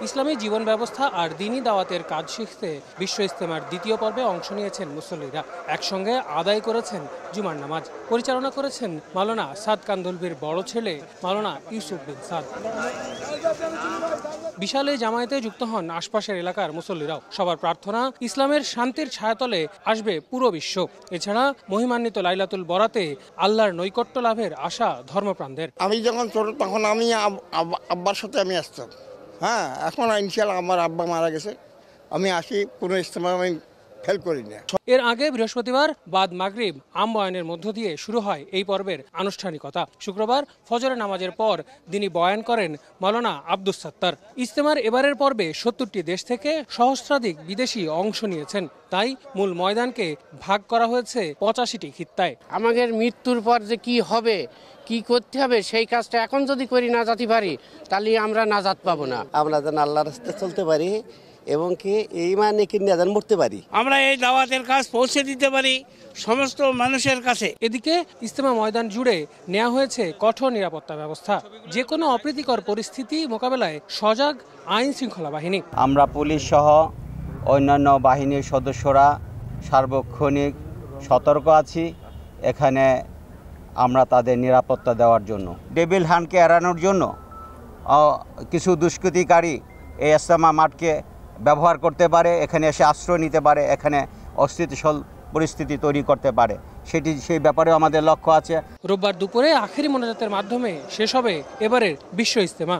ইসলামী জীবন ব্যবস্থা আর দ্বীনি দাওয়াতের কাজ শিখতে বিশ্ব ইজতেমার দ্বিতীয় পর্বে অংশ নিয়েছেন মুসল্লিরা। একসঙ্গে আদায় করেছেন জুমার নামাজ। পরিচালনা করেছেন মাওলানা সাদ কান্দলভির বড় ছেলে মাওলানা ইউসুফ বিন সাদ। বিশাল এই জামায়াতে যুক্ত হন আশপাশের এলাকার মুসল্লিরাও। সবার প্রার্থনা, ইসলামের শান্তির ছায়াতলে আসবে পুরো বিশ্ব। এছাড়া মহিমান্বিত লাইলাতুল বরাতে আল্লাহর নৈকট্য লাভের আশা ধর্মপ্রাণদের। আমি যখন ছোট তখন আমি আব্বার সাথে আমি আসতাম। হ্যাঁ, এখন ইনশাআল্লাহ আমার আব্বা মারা গেছে, আমি আসি কোনো ইজতেমা আমি ফেল করি না। এর আগে বৃহস্পতিবার বাদ মাগরিব আম বয়ানের মধ্য দিয়ে শুরু হয় এই পর্বের আনুষ্ঠানিকতা। শুক্রবার ফজরের নামাজের পর তিনি বয়ান করেন মাওলানা আব্দুস সাত্তার। ইজতেমার এবারের পর্বে ৭০টি দেশ থেকে সহস্রাধিক বিদেশি অংশ নিয়েছেন। তাই মূল ময়দানকে ভাগ করা হয়েছে ৮৫টি খিত্তায়। আমাদের মৃত্যুর পর যে কি হবে, কি করতে হবে, সেই কাজটা এখন যদি করি না যেতে পারি, তাহলে আমরা নাজাত পাবো না। আমরা যেন আল্লাহর রাস্তায় চলতে পারি এবং কি এই মানে কি নিয়ে মরতে পারি, আমরা এই দাওয়াতের কাজ পৌঁছে দিতে পারি সমস্ত মানুষের কাছে। এদিকে ইজতেমা ময়দান জুড়ে নেওয়া হয়েছে কঠোর নিরাপত্তা ব্যবস্থা। যে কোনো অপ্রীতিকর পরিস্থিতি মোকাবেলায় সজাগ আইন শৃঙ্খলা বাহিনী। আমরা পুলিশ সহ অন্যান্য বাহিনীর সদস্যরা সার্বক্ষণিক সতর্ক আছি এখানে আমরা তাদের নিরাপত্তা দেওয়ার জন্য। ডেভিল হান্টকে এড়ানোর জন্য কিছু দুষ্কৃতিকারী এই ইজতেমা মাঠকে ব্যবহার করতে পারে, এখানে এসে আশ্রয় নিতে পারে, এখানে অস্থিতিশীল পরিস্থিতি তৈরি করতে পারে, সেই ব্যাপারেও আমাদের লক্ষ্য আছে। রোববার দুপুরে আখেরি মোনাজাতের মাধ্যমে শেষ হবে এবারের বিশ্ব ইজতেমা।